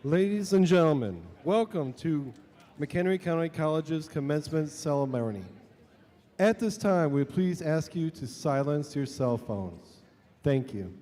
Ladies and gentlemen, welcome to McHenry County College's commencement ceremony. At this time, we please ask you to silence your cell phones. Thank you.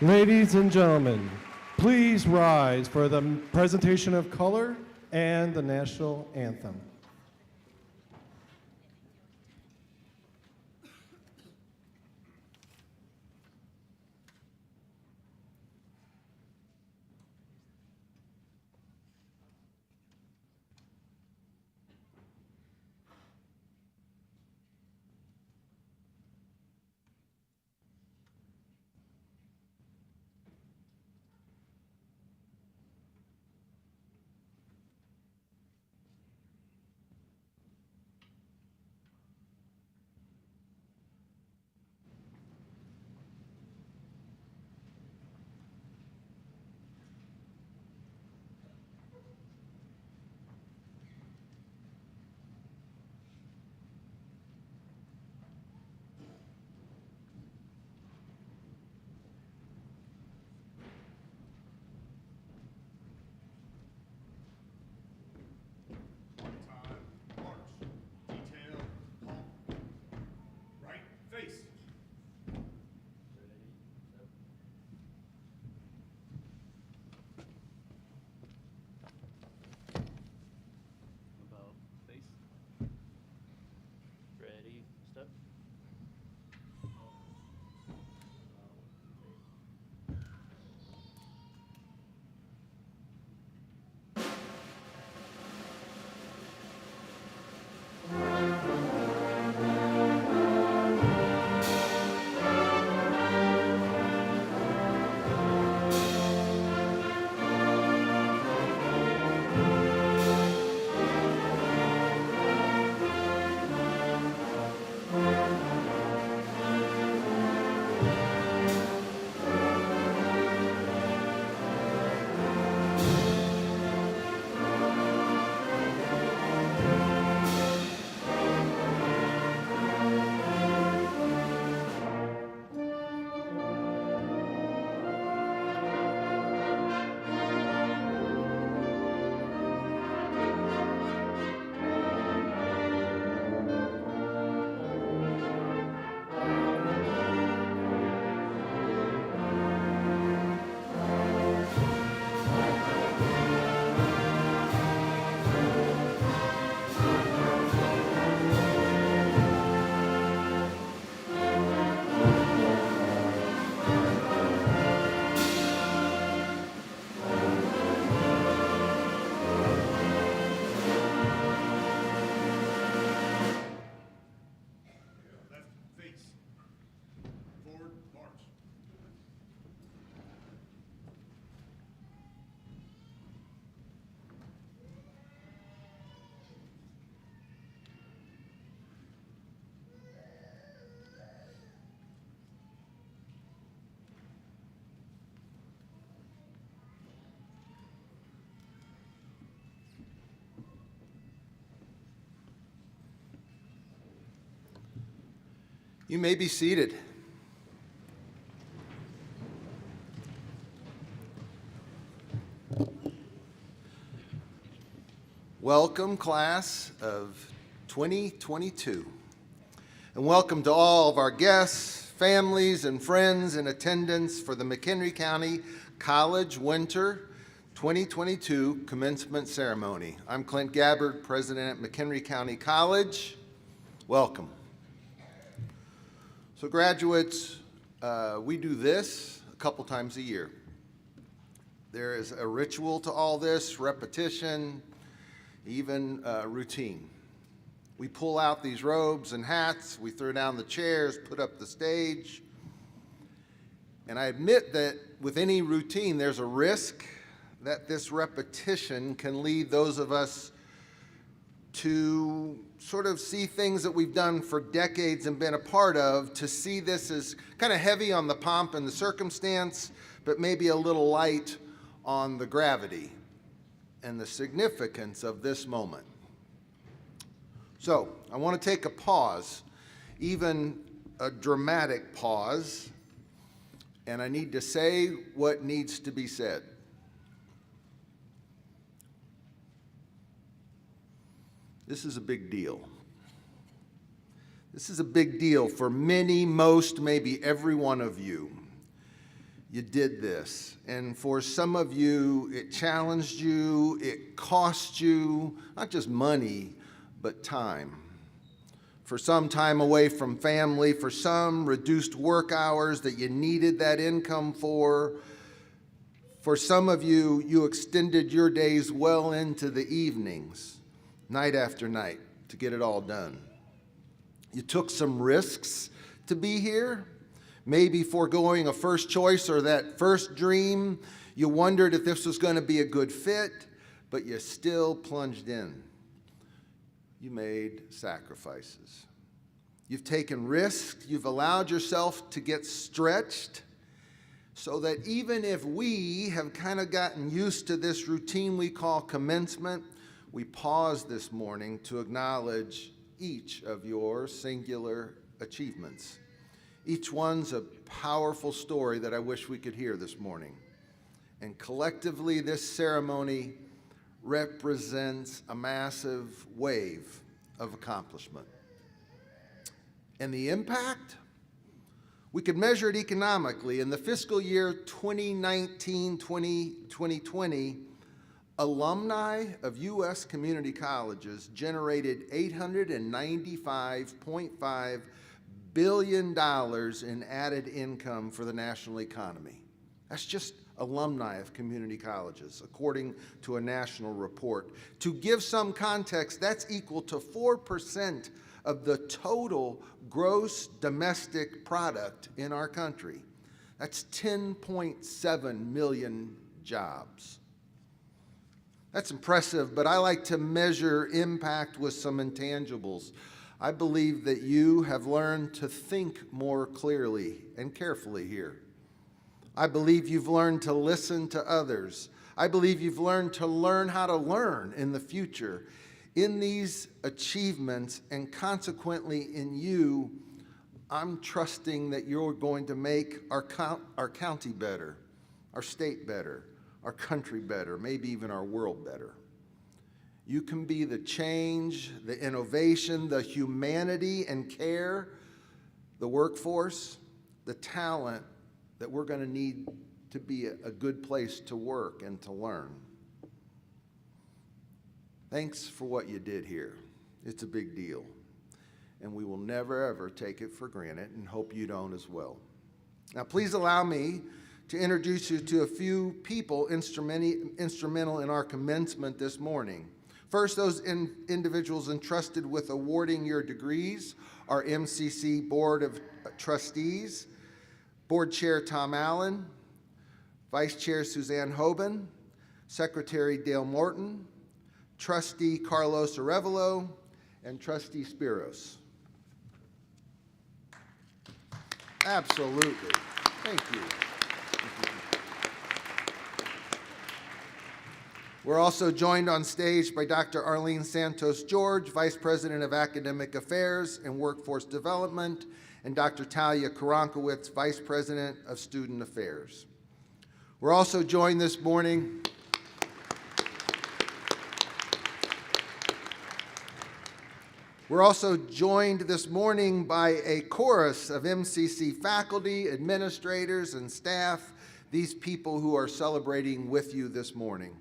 Ladies and gentlemen, please rise for the presentation of color and the national anthem. You may be seated. Welcome, class of 2022. And welcome to all of our guests, families, and friends in attendance for the McHenry County College Winter 2022 Commencement Ceremony. I'm Clint Gabbard, President at McHenry County College. Welcome. So graduates, we do this a couple times a year. There is a ritual to all this, repetition, even routine. We pull out these robes and hats, we throw down the chairs, put up the stage. And I admit that with any routine, there's a risk that this repetition can lead those of us to sort of see things that we've done for decades and been a part of, to see this as kind of heavy on the pomp and the circumstance, but maybe a little light on the gravity and the significance of this moment. So I want to take a pause, even a dramatic pause, and I need to say what needs to be said. This is a big deal. This is a big deal for many, most, maybe every one of you. you did this. And for some of you, it challenged you, it cost you, not just money, but time. For some, time away from family. For some, reduced work hours that you needed that income for. For some of you, you extended your days well into the evenings, night after night, to get it all done. You took some risks to be here, maybe foregoing a first choice or that first dream. You wondered if this was going to be a good fit, but you still plunged in. You made sacrifices. You've taken risks. You've allowed yourself to get stretched so that even if we have kind of gotten used to this routine we call commencement, we pause this morning to acknowledge each of your singular achievements. Each one's a powerful story that I wish we could hear this morning. And collectively, this ceremony represents a massive wave of accomplishment. And the impact? We could measure it economically. In the fiscal year 2019-2020, alumni of U.S. community colleges generated $895.5 billion in added income for the national economy. That's just alumni of community colleges, according to a national report. To give some context, that's equal to 4% of the total gross domestic product in our country. That's 10.7 million jobs. That's impressive, but I like to measure impact with some intangibles. I believe that you have learned to think more clearly and carefully here. I believe you've learned to listen to others. I believe you've learned to learn how to learn in the future. In these achievements, and consequently in you, I'm trusting that you're going to make our county better, our state better, our country better, maybe even our world better. You can be the change, the innovation, the humanity and care, the workforce, the talent that we're going to need to be a good place to work and to learn. Thanks for what you did here. It's a big deal. And we will never, ever take it for granted, and hope you don't as well. Now, please allow me to introduce you to a few people instrumental in our commencement this morning. First, those individuals entrusted with awarding your degrees, our MCC Board of Trustees, Board Chair Tom Allen, Vice Chair Suzanne Hoban, Secretary Dale Morton, Trustee Carlos Arevalo, and Trustee Spiros. Absolutely. Thank you. We're also joined on stage by Dr. Arlene Santos George, Vice President of Academic Affairs and Workforce Development, and Dr. Talia Karankowitz, Vice President of Student Affairs. We're also joined this morning by a chorus of MCC faculty, administrators, and staff, these people who are celebrating with you this morning.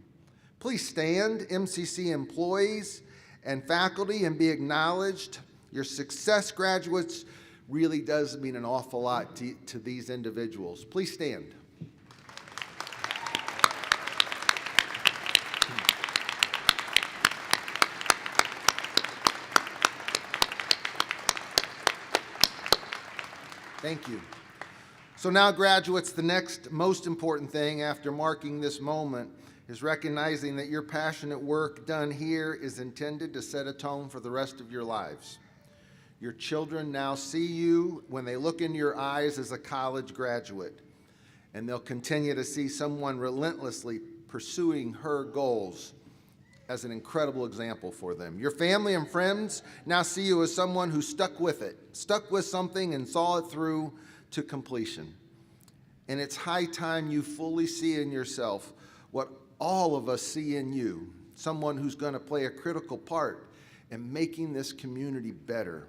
Please stand, MCC employees and faculty, and be acknowledged. Your success, graduates, really does mean an awful lot to these individuals. Please stand. Thank you. So now, graduates, the next most important thing after marking this moment is recognizing that your passionate work done here is intended to set a tone for the rest of your lives. Your children now see you when they look in your eyes as a college graduate, and they'll continue to see someone relentlessly pursuing her goals as an incredible example for them. Your family and friends now see you as someone who stuck with it, stuck with something and saw it through to completion. And it's high time you fully see in yourself what all of us see in you, someone who's going to play a critical part in making this community better,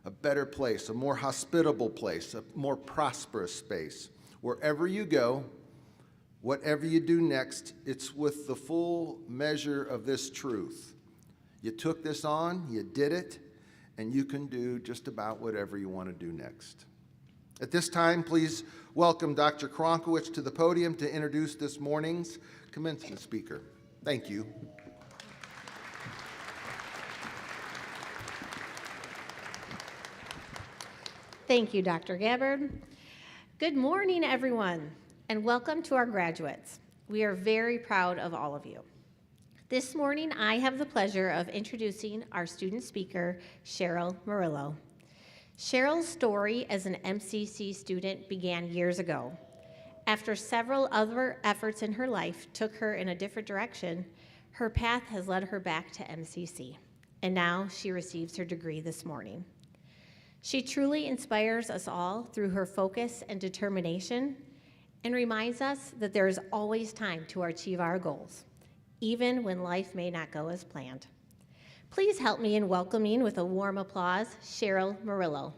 a better place, a more hospitable place, a more prosperous space. Wherever you go, whatever you do next, it's with the full measure of this truth. You took this on, you did it, and you can do just about whatever you want to do next. At this time, please welcome Dr. Kronkowicz to the podium to introduce this morning's commencement speaker. Thank you. Thank you, Dr. Gabbard. Good morning, everyone, and welcome to our graduates. We are very proud of all of you. This morning, I have the pleasure of introducing our student speaker, Cheryl Murillo. Cheryl's story as an MCC student began years ago. After several other efforts in her life took her in a different direction, her path has led her back to MCC, and now she receives her degree this morning. She truly inspires us all through her focus and determination and reminds us that there is always time to achieve our goals, even when life may not go as planned. Please help me in welcoming with a warm applause, Cheryl Murillo.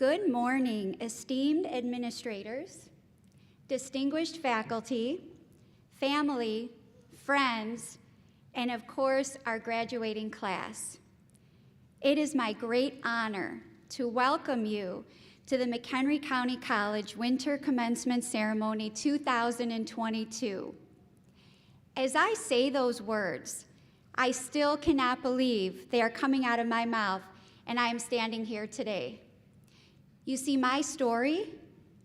Good morning, esteemed administrators, distinguished faculty, family, friends, and of course, our graduating class. It is my great honor to welcome you to the McHenry County College Winter Commencement Ceremony 2022. As I say those words, I still cannot believe they are coming out of my mouth and I am standing here today. You see, my story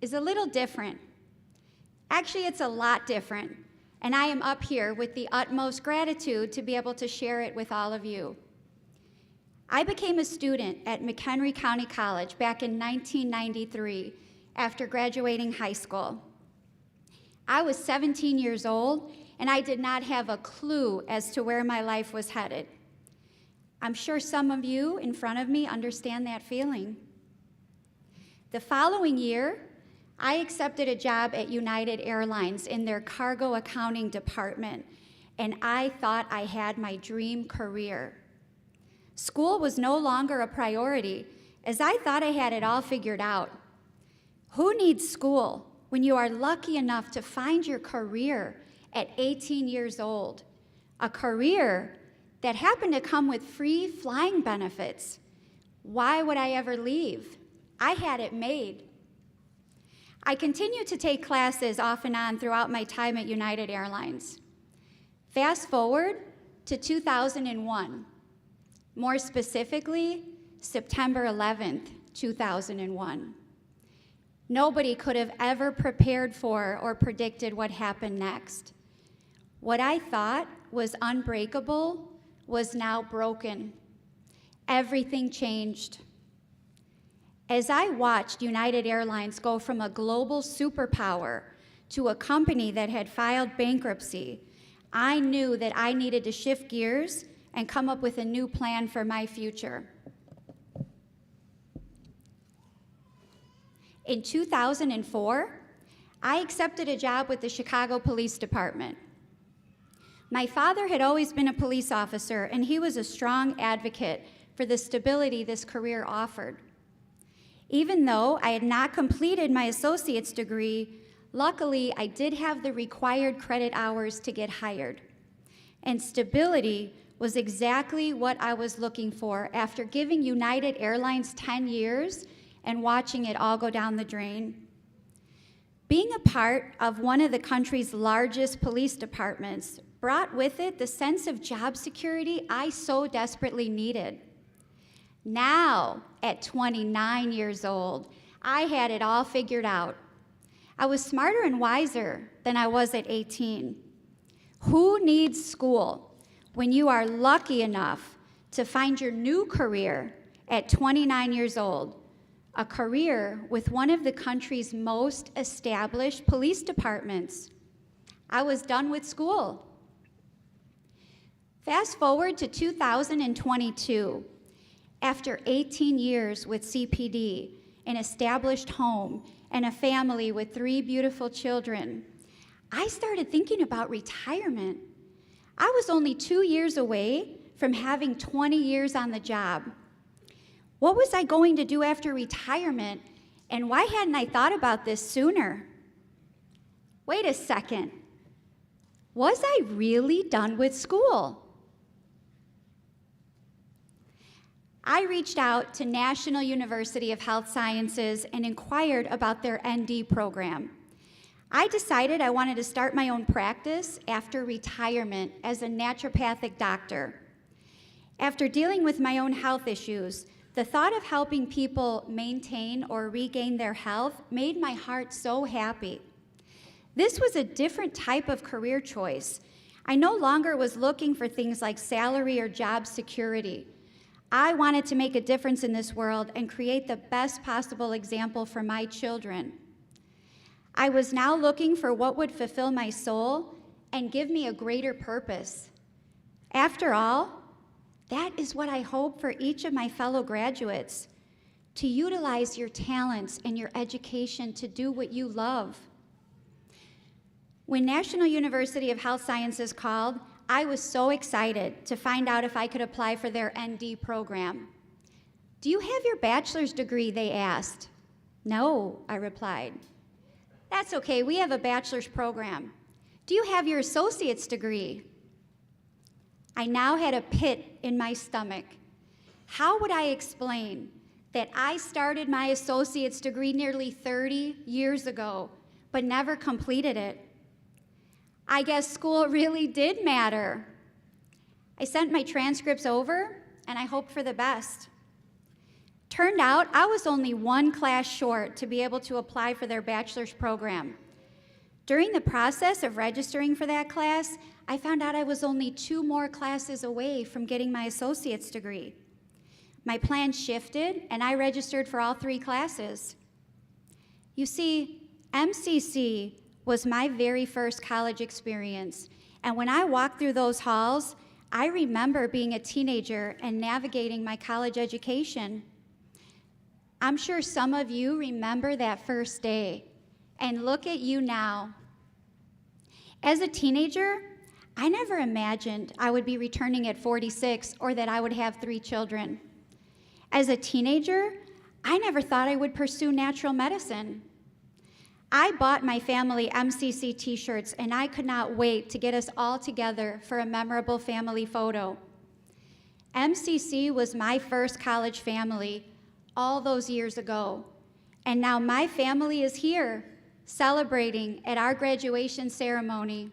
is a little different. Actually, it's a lot different, and I am up here with the utmost gratitude to be able to share it with all of you. I became a student at McHenry County College back in 1993 after graduating high school. I was 17 years old, and I did not have a clue as to where my life was headed. I'm sure some of you in front of me understand that feeling. The following year, I accepted a job at United Airlines in their cargo accounting department, and I thought I had my dream career. School was no longer a priority, as I thought I had it all figured out. Who needs school when you are lucky enough to find your career at 18 years old? A career that happened to come with free flying benefits. Why would I ever leave? I had it made. I continued to take classes off and on throughout my time at United Airlines. Fast forward to 2001, more specifically, September 11th, 2001. Nobody could have ever prepared for or predicted what happened next. What I thought was unbreakable was now broken. Everything changed. As I watched United Airlines go from a global superpower to a company that had filed bankruptcy, I knew that I needed to shift gears and come up with a new plan for my future. In 2004, I accepted a job with the Chicago Police Department. My father had always been a police officer, and he was a strong advocate for the stability this career offered. Even though I had not completed my associate's degree, luckily I did have the required credit hours to get hired. And stability was exactly what I was looking for after giving United Airlines 10 years and watching it all go down the drain. Being a part of one of the country's largest police departments brought with it the sense of job security I so desperately needed. Now, at 29 years old, I had it all figured out. I was smarter and wiser than I was at 18. Who needs school when you are lucky enough to find your new career at 29 years old, a career with one of the country's most established police departments? I was done with school. Fast forward to 2022. After 18 years with CPD, an established home, and a family with 3 beautiful children, I started thinking about retirement. I was only 2 years away from having 20 years on the job. What was I going to do after retirement, and why hadn't I thought about this sooner? Wait a second. Was I really done with school? I reached out to National University of Health Sciences and inquired about their ND program. I decided I wanted to start my own practice after retirement as a naturopathic doctor. After dealing with my own health issues, the thought of helping people maintain or regain their health made my heart so happy. This was a different type of career choice. I no longer was looking for things like salary or job security. I wanted to make a difference in this world and create the best possible example for my children. I was now looking for what would fulfill my soul and give me a greater purpose. After all, that is what I hope for each of my fellow graduates, to utilize your talents and your education to do what you love. When National University of Health Sciences called, I was so excited to find out if I could apply for their ND program. "Do you have your bachelor's degree?" they asked. "No," I replied. "That's okay, we have a bachelor's program." "Do you have your associate's degree?" I now had a pit in my stomach. How would I explain that I started my associate's degree nearly 30 years ago, but never completed it? I guess school really did matter. I sent my transcripts over, and I hoped for the best. Turned out I was only 1 class short to be able to apply for their bachelor's program. During the process of registering for that class, I found out I was only 2 more classes away from getting my associate's degree. My plan shifted, and I registered for all 3 classes. You see, MCC was my very first college experience, and when I walked through those halls, I remember being a teenager and navigating my college education. I'm sure some of you remember that first day, and look at you now. As a teenager, I never imagined I would be returning at 46 or that I would have 3 children. As a teenager, I never thought I would pursue natural medicine. I bought my family MCC t-shirts, and I could not wait to get us all together for a memorable family photo. MCC was my first college family all those years ago, and now my family is here celebrating at our graduation ceremony.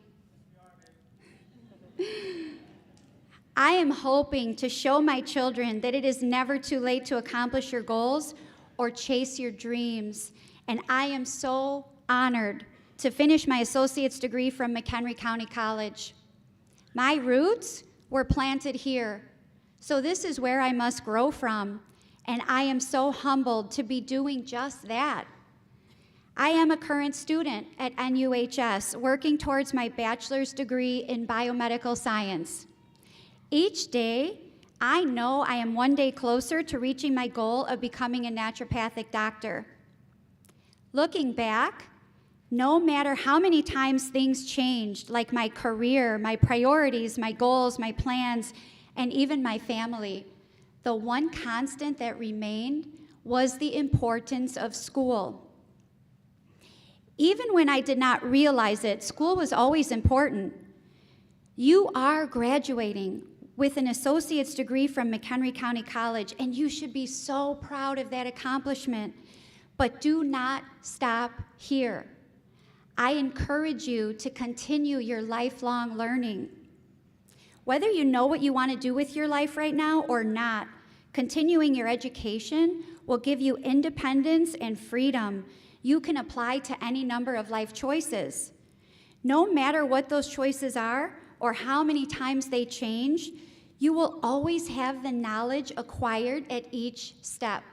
I am hoping to show my children that it is never too late to accomplish your goals or chase your dreams, and I am so honored to finish my associate's degree from McHenry County College. My roots were planted here, so this is where I must grow from, and I am so humbled to be doing just that. I am a current student at NUHS, working towards my bachelor's degree in biomedical science. Each day, I know I am one day closer to reaching my goal of becoming a naturopathic doctor. Looking back, no matter how many times things changed, like my career, my priorities, my goals, my plans, and even my family, the one constant that remained was the importance of school. Even when I did not realize it, school was always important. You are graduating with an associate's degree from McHenry County College, and you should be so proud of that accomplishment. But do not stop here. I encourage you to continue your lifelong learning. Whether you know what you want to do with your life right now or not, continuing your education will give you independence and freedom you can apply to any number of life choices. No matter what those choices are or how many times they change, you will always have the knowledge acquired at each step.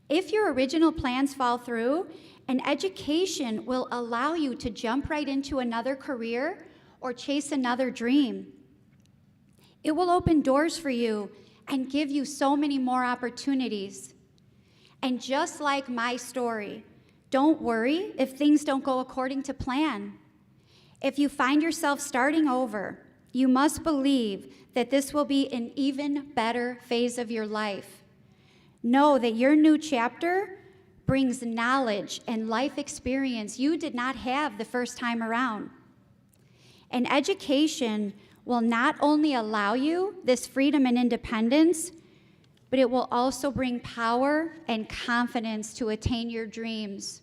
If your original plans fall through, an education will allow you to jump right into another career or chase another dream. It will open doors for you and give you so many more opportunities. And just like my story, don't worry if things don't go according to plan. If you find yourself starting over, you must believe that this will be an even better phase of your life. Know that your new chapter brings knowledge and life experience you did not have the first time around. And education will not only allow you this freedom and independence, but it will also bring power and confidence to attain your dreams.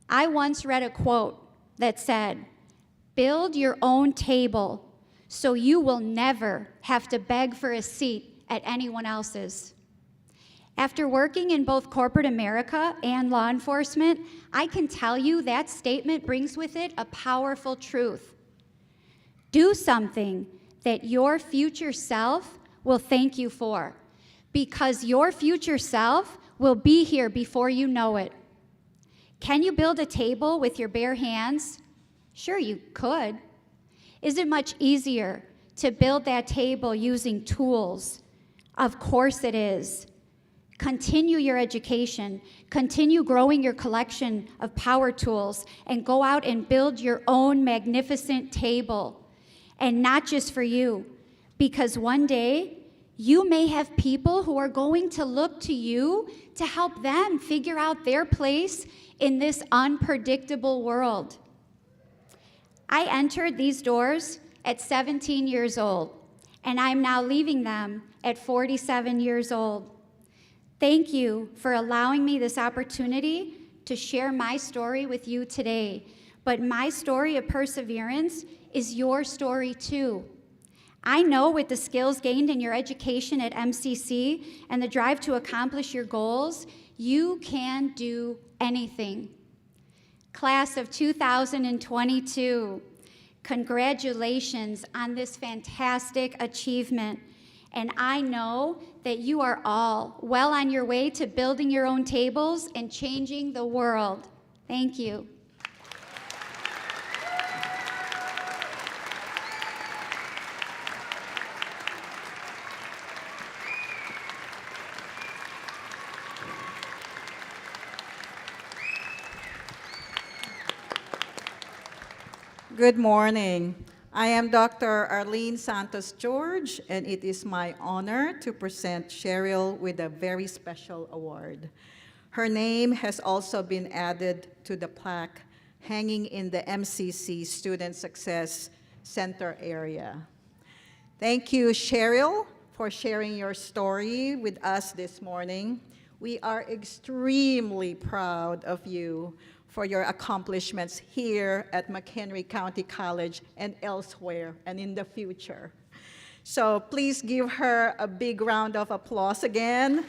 I once read a quote that said, "Build your own table so you will never have to beg for a seat at anyone else's." After working in both corporate America and law enforcement, I can tell you that statement brings with it a powerful truth. Do something that your future self will thank you for, because your future self will be here before you know it. Can you build a table with your bare hands? Sure, you could. Is it much easier to build that table using tools? Of course it is. Continue your education, continue growing your collection of power tools, and go out and build your own magnificent table. And not just for you, because one day you may have people who are going to look to you to help them figure out their place in this unpredictable world. I entered these doors at 17 years old, and I'm now leaving them at 47 years old. Thank you for allowing me this opportunity to share my story with you today. But my story of perseverance is your story too. I know with the skills gained in your education at MCC and the drive to accomplish your goals, you can do anything. Class of 2022, congratulations on this fantastic achievement. And I know that you are all well on your way to building your own tables and changing the world. Thank you. Good morning. I am Dr. Arlene Santos George, and it is my honor to present Cheryl with a very special award. Her name has also been added to the plaque hanging in the MCC Student Success Center area. Thank you, Cheryl, for sharing your story with us this morning. We are extremely proud of you for your accomplishments here at McHenry County College and elsewhere and in the future. So please give her a big round of applause again.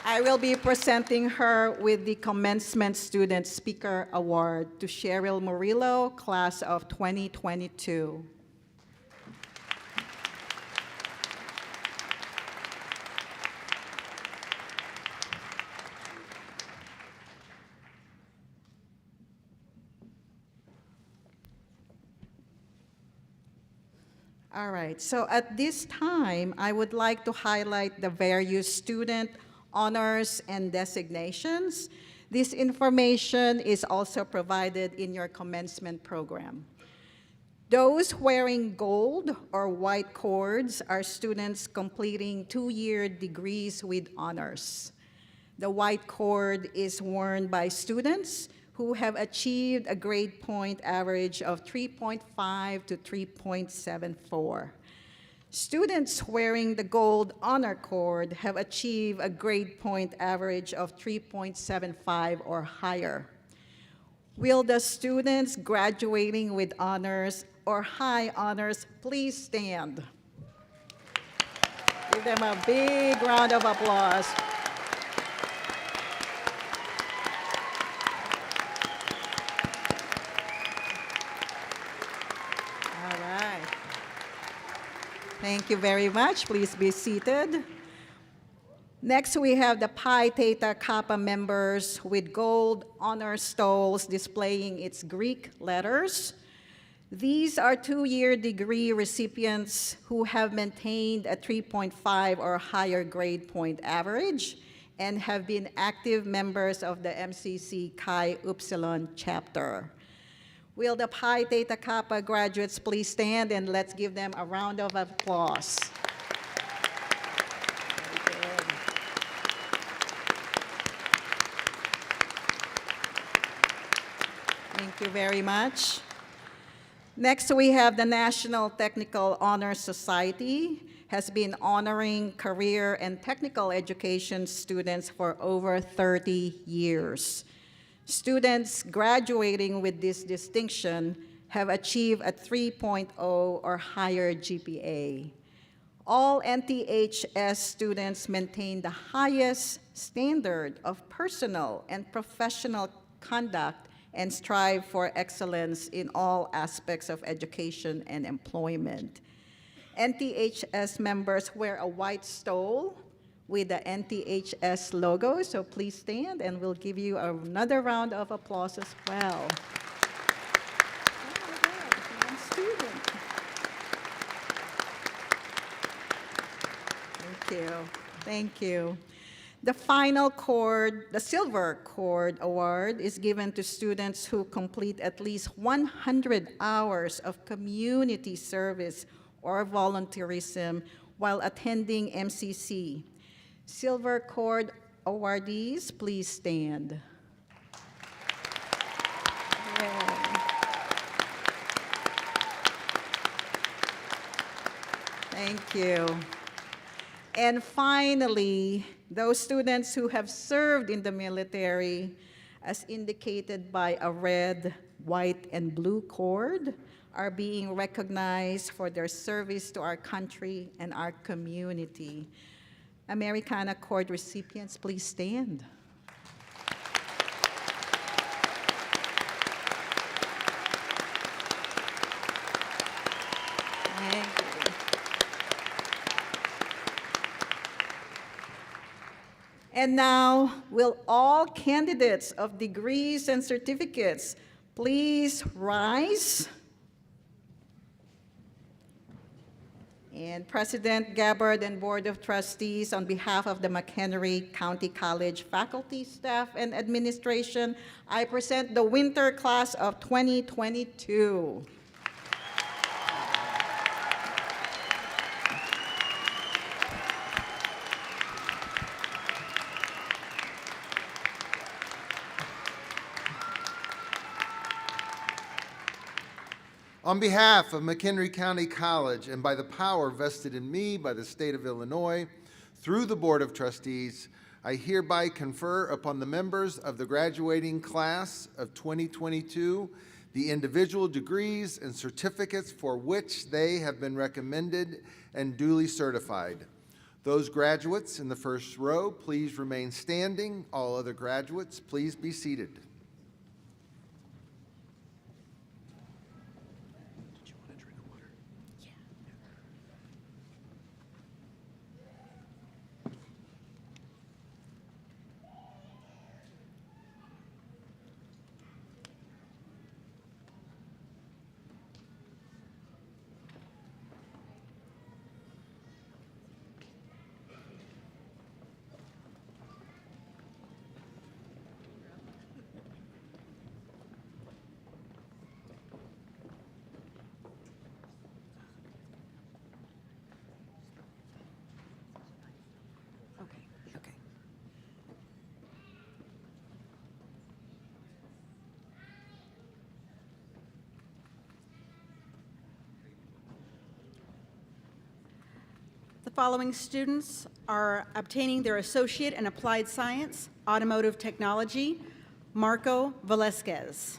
I will be presenting her with the Commencement Student Speaker Award to Cheryl Murillo, class of 2022. All right, so at this time, I would like to highlight the various student honors and designations. This information is also provided in your commencement program. Those wearing gold or white cords are students completing 2-year degrees with honors. The white cord is worn by students who have achieved a grade point average of 3.5 to 3.74. Students wearing the gold honor cord have achieved a grade point average of 3.75 or higher. Will the students graduating with honors or high honors please stand? Give them a big round of applause. Thank you very much. Please be seated. Next, we have the Pi Theta Kappa members with gold honor stoles displaying its Greek letters. These are two-year degree recipients who have maintained a 3.5 or higher grade point average and have been active members of the MCC Chi Upsilon chapter. Will the Pi Theta Kappa graduates please stand and let's give them a round of applause. Thank you very much. Next, we have the National Technical Honor Society has been honoring career and technical education students for over 30 years. Students graduating with this distinction have achieved a 3.0 or higher GPA. All NTHS students maintain the highest standard of personal and professional conduct and strive for excellence in all aspects of education and employment. NTHS members wear a white stole with the NTHS logo, so please stand and we'll give you another round of applause as well. One student. Thank you. Thank you. The final cord, the Silver Cord Award, is given to students who complete at least 100 hours of community service or volunteerism while attending MCC. Silver Cord awardees, please stand. Yay. Thank you. And finally, those students who have served in the military, as indicated by a red, white, and blue cord, are being recognized for their service to our country and our community. Americana Cord recipients, please stand. Thank you. And now, will all candidates of degrees and certificates please rise? And President Gabbard and Board of Trustees, on behalf of the McHenry County College faculty, staff, and administration, I present the winter class of 2022. On behalf of McHenry County College and by the power vested in me by the state of Illinois, through the Board of Trustees, I hereby confer upon the members of the graduating class of 2022 the individual degrees and certificates for which they have been recommended and duly certified. Those graduates in the first row, please remain standing. All other graduates, please be seated. The following students are obtaining their Associate in Applied Science, Automotive Technology, Marco Velasquez.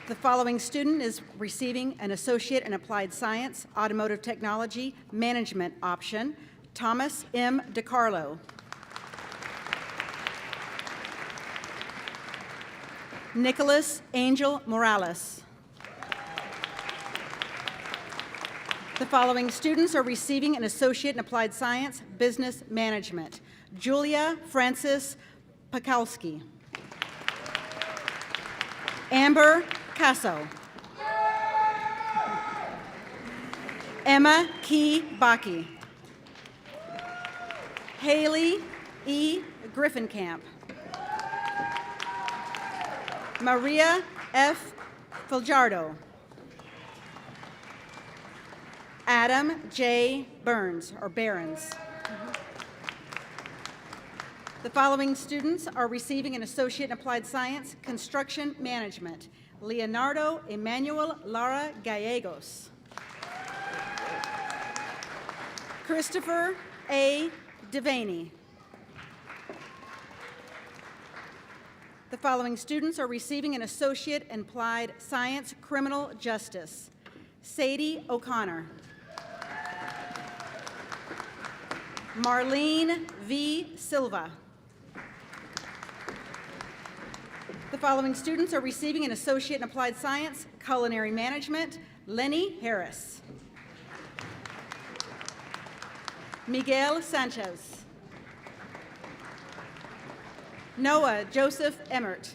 The following student is receiving an Associate in Applied Science, Automotive Technology, Management option, Thomas M. DiCarlo. Nicholas Angel Morales. The following students are receiving an Associate in Applied Science, Business Management. Julia Francis Pakalski. Amber Casso. Emma Key Baki. Haley E. Griffinkamp. Maria F. Filjardo. Adam J. Burns, or Barons. The following students are receiving an Associate in Applied Science, Construction Management. Leonardo Emmanuel Lara Gallegos. Christopher A. Devaney. The following students are receiving an Associate in Applied Science, Criminal Justice. Sadie O'Connor. Marlene V. Silva. The following students are receiving an Associate in Applied Science, Culinary Management. Lenny Harris. Miguel Sanchez. Noah Joseph Emmert.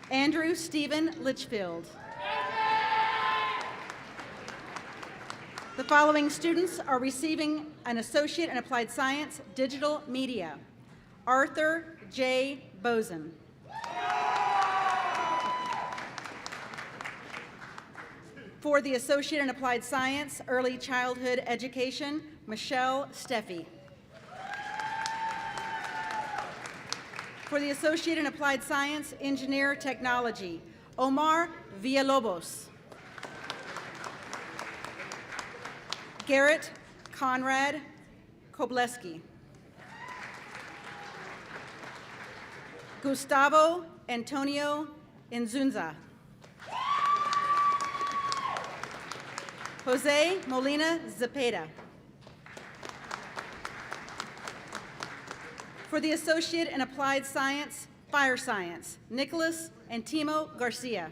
Andrew Stephen Litchfield. The following students are receiving an Associate in Applied Science, Digital Media. Arthur J. Bozen. For the Associate in Applied Science, Early Childhood Education, Michelle Steffi. For the Associate in Applied Science, Engineer Technology, Omar Villalobos. Garrett Conrad Kobleski. Gustavo Antonio Inzunza. Jose Molina Zepeda. For the Associate in Applied Science, Fire Science, Nicholas Antimo Garcia.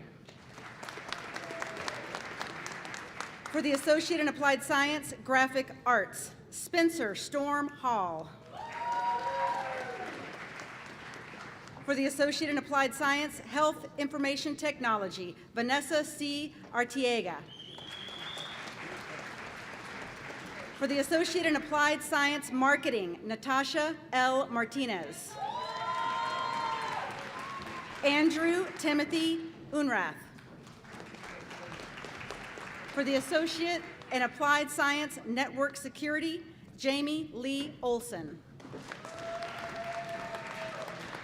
For the Associate in Applied Science, Graphic Arts, Spencer Storm Hall. For the Associate in Applied Science, Health Information Technology, Vanessa C. Artiega. For the Associate in Applied Science Marketing, Natasha L. Martinez. Andrew Timothy Unrath. For the Associate in Applied Science Network Security, Jamie Lee Olson.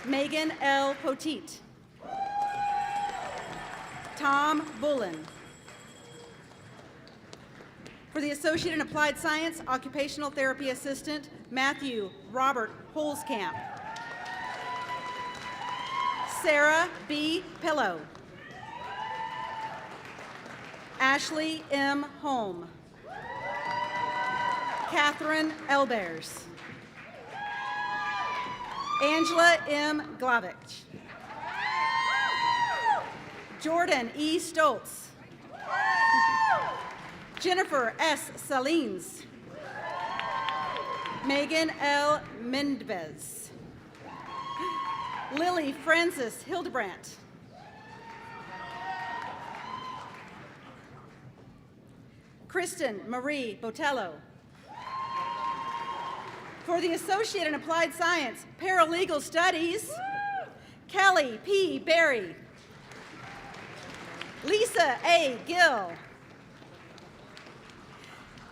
Megan L. Poteet. Tom Bullen. For the Associate in Applied Science Occupational Therapy Assistant, Matthew Robert Holzkamp. Sarah B. Pillow. Ashley M. Holm. Catherine Elbers. Angela M. Glavich. Jordan E. Stoltz. Jennifer S. Salines. Megan L. Mendvez. Lily Francis Hildebrandt. Kristen Marie Botello. For the Associate in Applied Science, Paralegal Studies, Kelly P. Berry. Lisa A. Gill.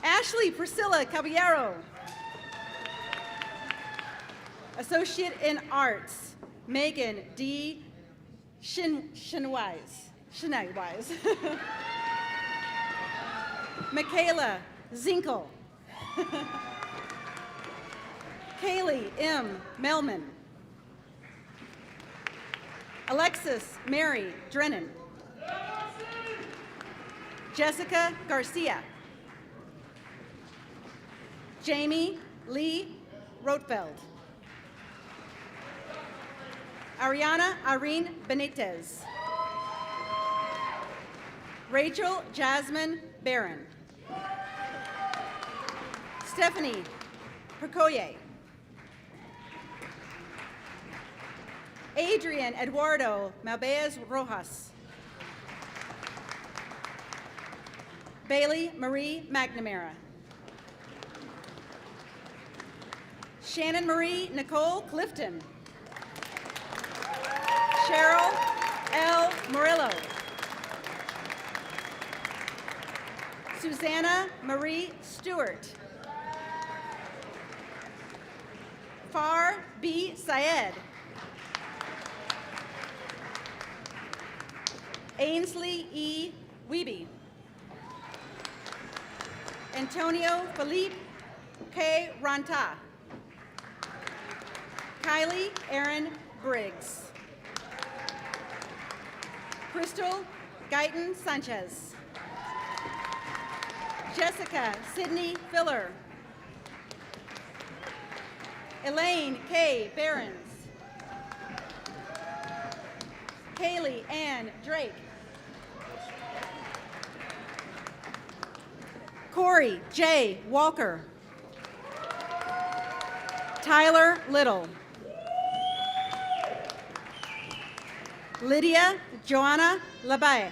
Ashley Priscilla Caballero. Associate in Arts, Megan D. Shinwise. Michaela Zinkel. Kaylee M. Melman. Alexis Mary Drennan. Jessica Garcia. Jamie Lee Rotfeld. Ariana Irene Benitez. Rachel Jasmine Barron. Stephanie Percoye. Adrian Eduardo Malbez Rojas. Bailey Marie McNamara. Shannon Marie Nicole Clifton. Cheryl L. Murillo. Susanna Marie Stewart. Far B. Syed. Ainsley E. Wiebe. Antonio Felipe K. Ranta. Kylie Aaron Briggs. Crystal Guyton Sanchez. Jessica Sydney Filler. Elaine K. Behrens. Kaylee Ann Drake. Corey J. Walker. Tyler Little. Lydia Joanna Labaye.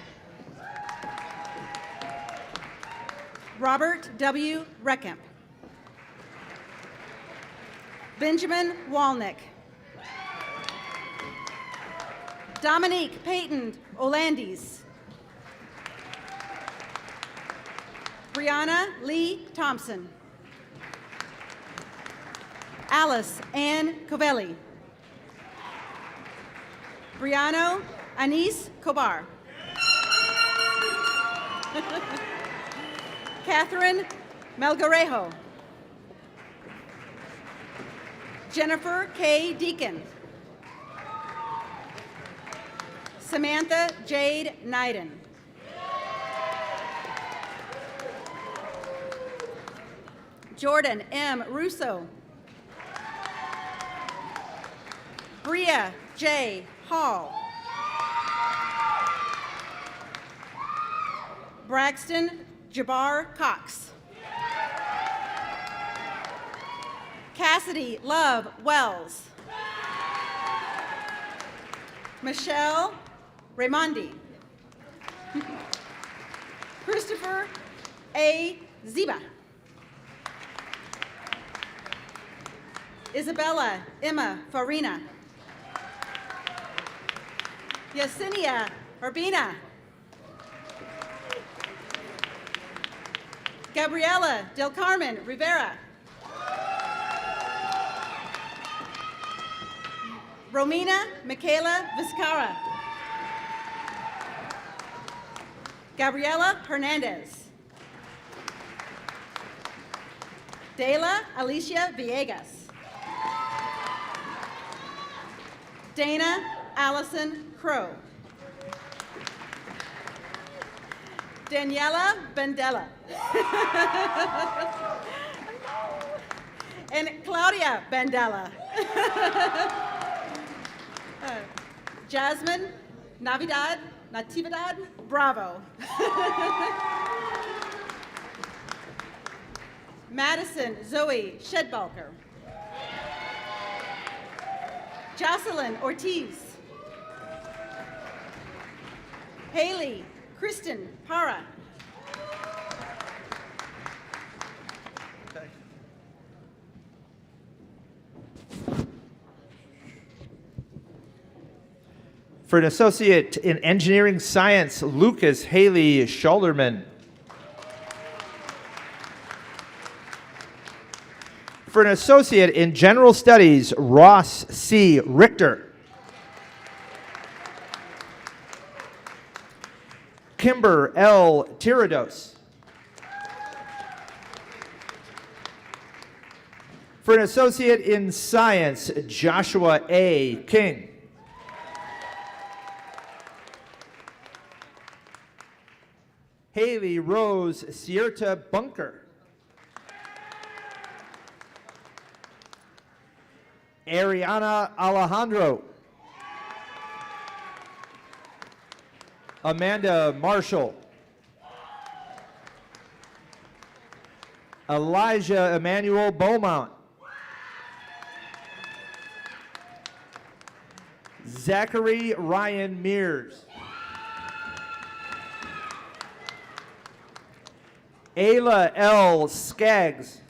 Robert W. Reckamp. Benjamin Walnick. Dominique Peyton Olandis. Brianna Lee Thompson. Alice Ann Covelli. Brianno Anis Kobar. Catherine Melgarejo. Jennifer K. Deacon. Samantha Jade Knighton. Jordan M. Russo. Bria J. Hall. Braxton Jabbar Cox. Cassidy Love Wells. Michelle Raimondi. Christopher A. Ziba. Isabella Emma Farina. Yesenia Urbina. Gabriela Del Carmen Rivera. Romina Michaela Vizcarra. Gabriela Hernandez. Dela Alicia Villegas. Dana Allison Crow. Daniela Bendella. And Claudia Bendella. Jasmine Natividad Bravo. Madison Zoe Shedbalker. Jocelyn Ortiz. Haley Kristen Para. For an associate in engineering science, Lucas Haley Scholderman. For an associate in general studies, Ross C. Richter. Kimber L. Tirados. For an associate in science, Joshua A. King. Haley Rose Cierta Bunker. Ariana Alejandro. Amanda Marshall. Elijah Emmanuel Beaumont. Zachary Ryan Mears. Ayla L. Skaggs.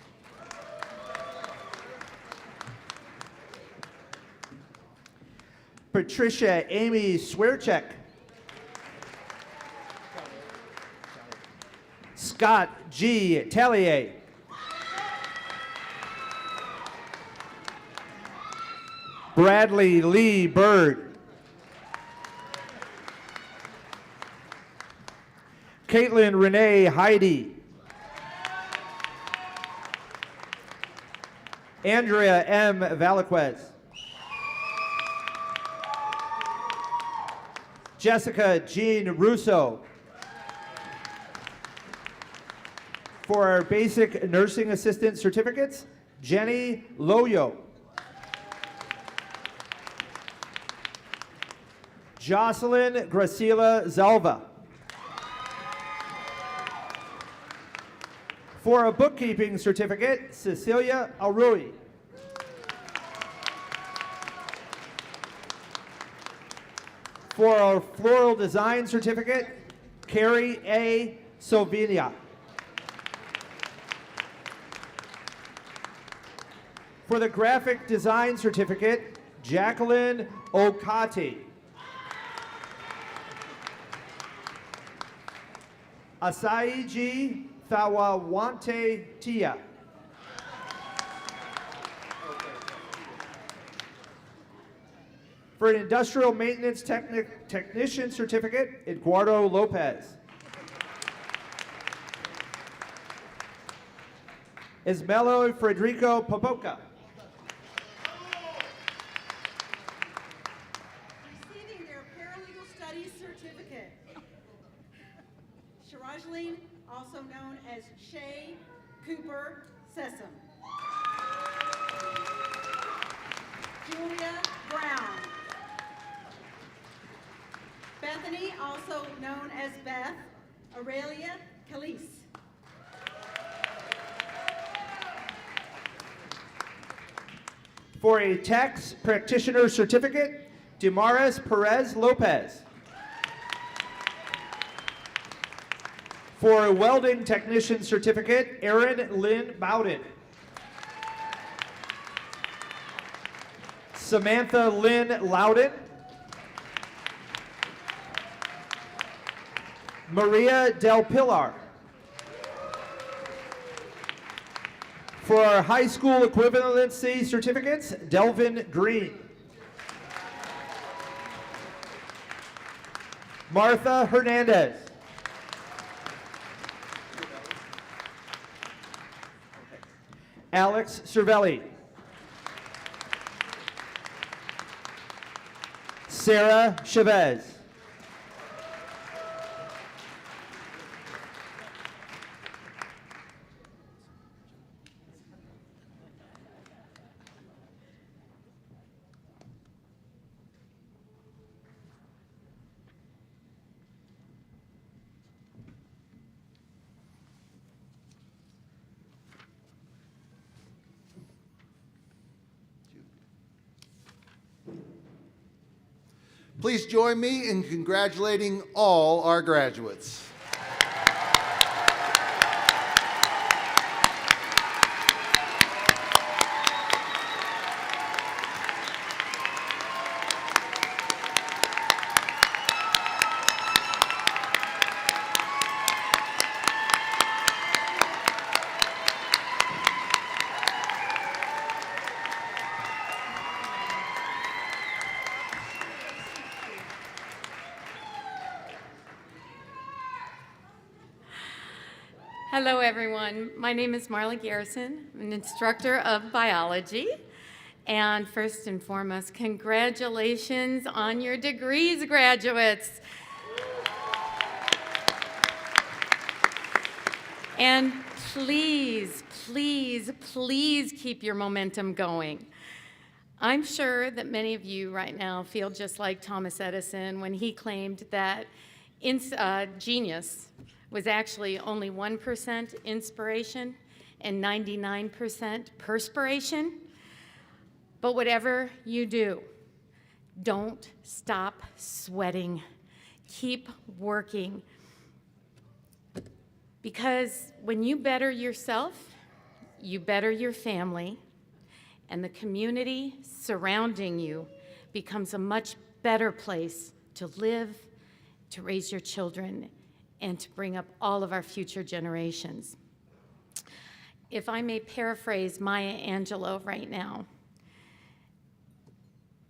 Patricia Amy Swearcheck. Scott G. Tellier. Bradley Lee Bird. Caitlin Renee Heidi. Andrea M. Valaquez. Jessica Jean Russo. For our basic nursing assistant certificates, Jenny Loyo. Jocelyn Graciela Zalva. For a bookkeeping certificate, Cecilia Arui. For our floral design certificate, Carrie A. Sovinia. For the graphic design certificate, Jacqueline Okati. Asaiji Thawawante Tia. For an industrial maintenance technician certificate, Eduardo Lopez. Ismelo Federico Popoca. Receiving their paralegal studies certificate, Shirajleen, also known as Shay Cooper Sessom. Julia Brown. Bethany, also known as Beth Aurelia Calise. For a tax practitioner certificate, Damaris Perez Lopez. For a welding technician certificate, Erin Lynn Bowden. Samantha Lynn Loudon. Maria Del Pilar. For our high school equivalency certificates, Delvin Green. Martha Hernandez. Alex Cervelli. Sarah Chavez. Please join me in congratulating all our graduates. Hello, everyone. My name is Marla Garrison. I'm an instructor of biology. And first and foremost, congratulations on your degrees, graduates. And please, please, please keep your momentum going. I'm sure that many of you right now feel just like Thomas Edison when he claimed that genius was actually only 1% inspiration and 99% perspiration. But whatever you do, don't stop sweating. Keep working. Because when you better yourself, you better your family, and the community surrounding you becomes a much better place to live, to raise your children, and to bring up all of our future generations. If I may paraphrase Maya Angelou right now,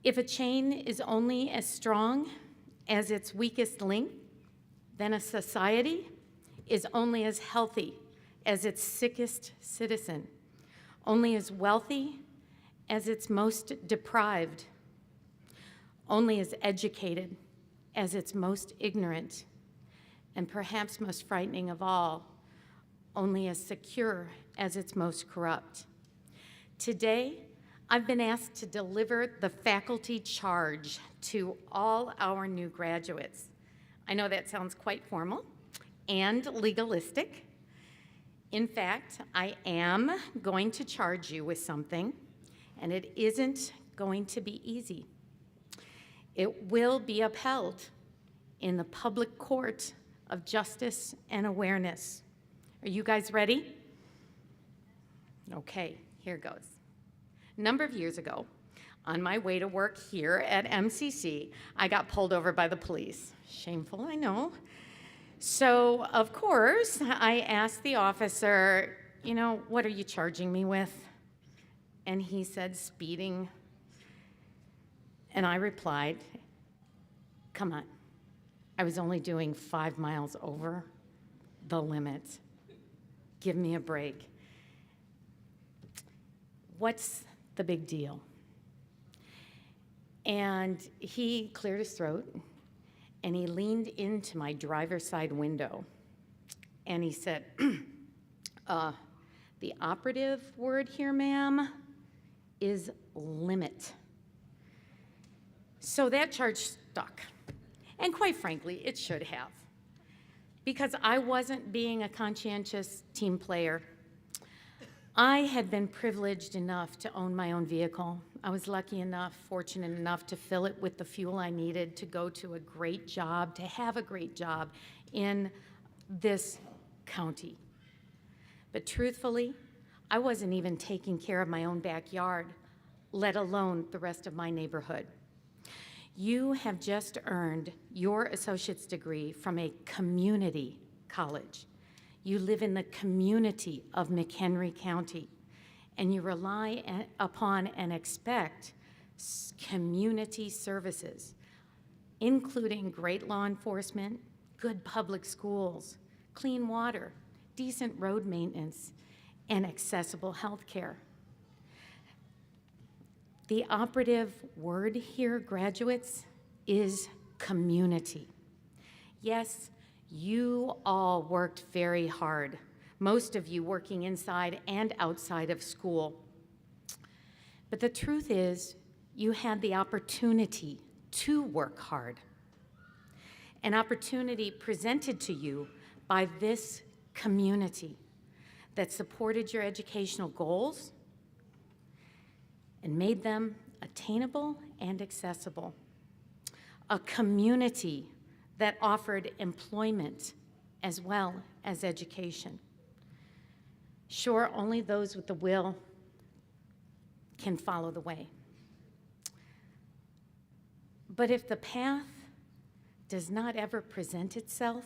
if a chain is only as strong as its weakest link, then a society is only as healthy as its sickest citizen, only as wealthy as its most deprived, only as educated as its most ignorant, and perhaps most frightening of all, only as secure as its most corrupt. Today, I've been asked to deliver the faculty charge to all our new graduates. I know that sounds quite formal and legalistic. In fact, I am going to charge you with something, and it isn't going to be easy. It will be upheld in the public court of justice and awareness. Are you guys ready? Okay, here goes. A number of years ago, on my way to work here at MCC, I got pulled over by the police. Shameful, I know. So, of course, I asked the officer, you know, what are you charging me with? And he said, speeding. And I replied, come on, I was only doing 5 miles over the limit. Give me a break. What's the big deal? And he cleared his throat, and he leaned into my driver's side window, and he said, the operative word here, ma'am, is limit. So that charge stuck. And quite frankly, it should have, because I wasn't being a conscientious team player. I had been privileged enough to own my own vehicle. I was lucky enough, fortunate enough to fill it with the fuel I needed to go to a great job, to have a great job in this county. But truthfully, I wasn't even taking care of my own backyard, let alone the rest of my neighborhood. You have just earned your associate's degree from a community college. You live in the community of McHenry County, and you rely upon and expect community services, including great law enforcement, good public schools, clean water, decent road maintenance, and accessible health care. The operative word here, graduates, is community. Yes, you all worked very hard, most of you working inside and outside of school. But the truth is, you had the opportunity to work hard. An opportunity presented to you by this community that supported your educational goals and made them attainable and accessible. A community that offered employment as well as education. Sure, only those with the will can follow the way. But if the path does not ever present itself,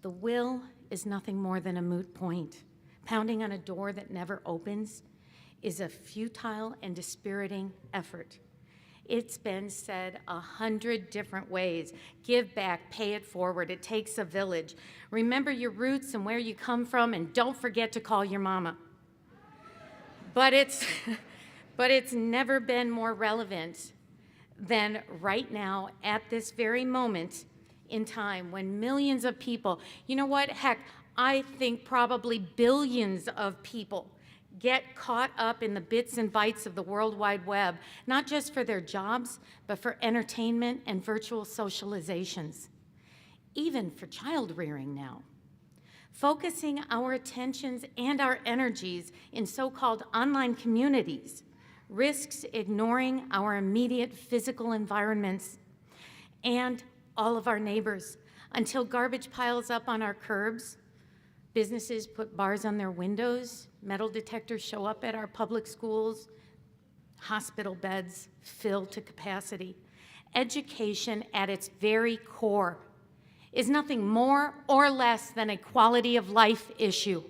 the will is nothing more than a moot point. Pounding on a door that never opens is a futile and dispiriting effort. It's been said 100 different ways. Give back, pay it forward, it takes a village. Remember your roots and where you come from, and don't forget to call your mama. But it's never been more relevant than right now at this very moment in time when millions of people, you know what, heck, I think probably billions of people get caught up in the bits and bytes of the World Wide Web, not just for their jobs, but for entertainment and virtual socializations, even for child rearing now. Focusing our attentions and our energies in so-called online communities risks ignoring our immediate physical environments and all of our neighbors until garbage piles up on our curbs, businesses put bars on their windows, metal detectors show up at our public schools, hospital beds fill to capacity. Education at its very core is nothing more or less than a quality of life issue.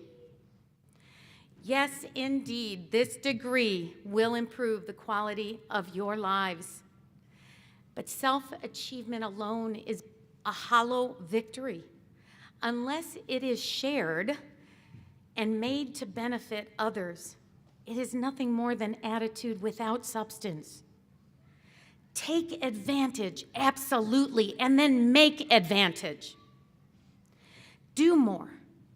Yes, indeed, this degree will improve the quality of your lives. But self-achievement alone is a hollow victory unless it is shared and made to benefit others. It is nothing more than attitude without substance. Take advantage, absolutely, and then make advantage. Do more,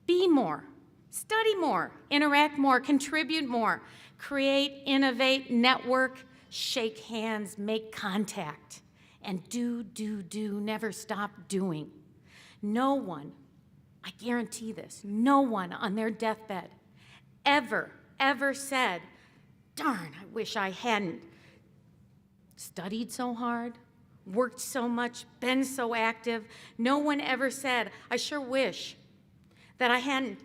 be more, study more, interact more, contribute more, create, innovate, network, shake hands, make contact, and do, never stop doing. No one, I guarantee this, no one on their deathbed ever said, darn, I wish I hadn't studied so hard, worked so much, been so active. No one ever said, I sure wish that I hadn't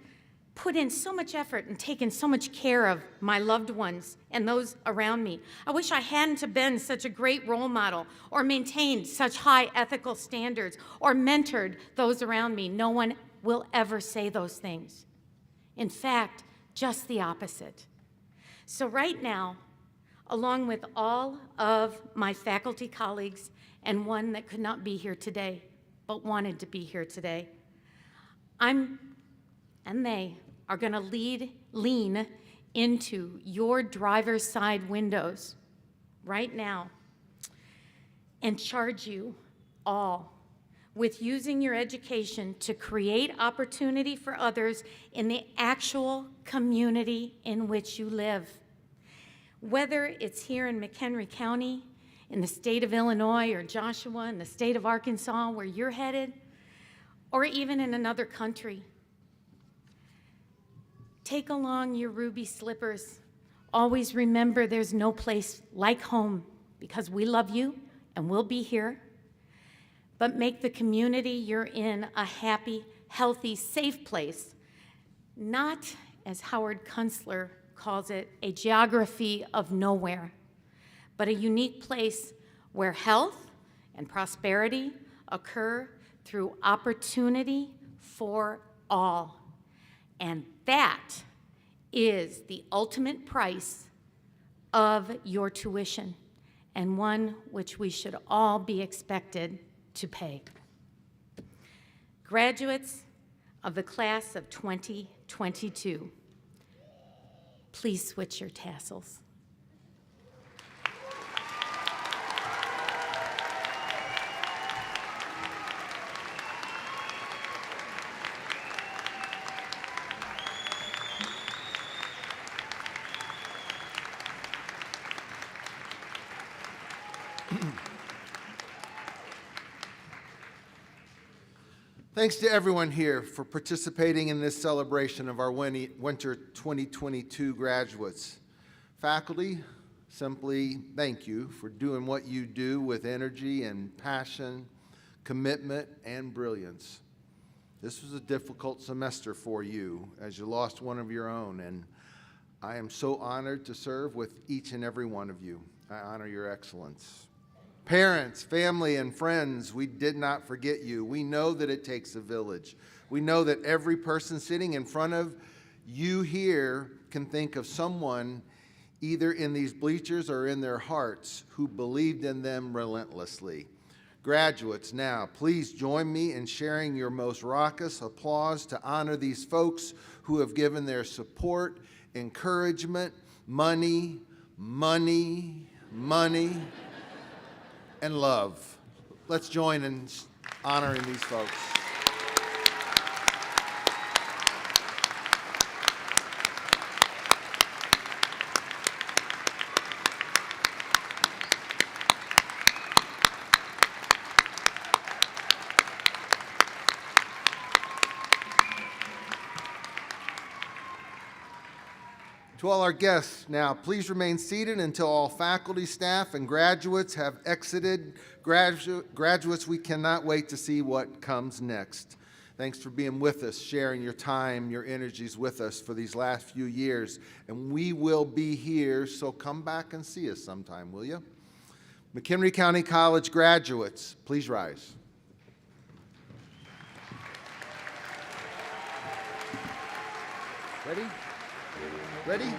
put in so much effort and taken so much care of my loved ones and those around me. I wish I hadn't have been such a great role model or maintained such high ethical standards or mentored those around me. No one will ever say those things. In fact, just the opposite. So right now, along with all of my faculty colleagues and one that could not be here today, but wanted to be here today, they are gonna lean into your driver's side windows right now and charge you all with using your education to create opportunity for others in the actual community in which you live. Whether it's here in McHenry County, in the state of Illinois, or Joshua, in the state of Arkansas, where you're headed, or even in another country. Take along your ruby slippers. Always remember there's no place like home because we love you and we'll be here. But make the community you're in a happy, healthy, safe place, not, as Howard Kunstler calls it, a geography of nowhere, but a unique place where health and prosperity occur through opportunity for all. And that is the ultimate price of your tuition, and one which we should all be expected to pay. Graduates of the class of 2022, please switch your tassels. Thanks to everyone here for participating in this celebration of our winter 2022 graduates. Faculty, simply thank you for doing what you do with energy and passion, commitment, and brilliance. This was a difficult semester for you as you lost one of your own, and I am so honored to serve with each and every one of you. I honor your excellence. Parents, family, and friends, we did not forget you. We know that it takes a village. We know that every person sitting in front of you here can think of someone either in these bleachers or in their hearts who believed in them relentlessly. Graduates, now, please join me in sharing your most raucous applause to honor these folks who have given their support, encouragement, money, and love. Let's join in honoring these folks. To all our guests, now please remain seated until all faculty, staff, and graduates have exited. Graduates, we cannot wait to see what comes next. Thanks for being with us, sharing your time, your energies with us for these last few years. And we will be here, so come back and see us sometime, will you? McHenry County College graduates, please rise. Ready? Ready?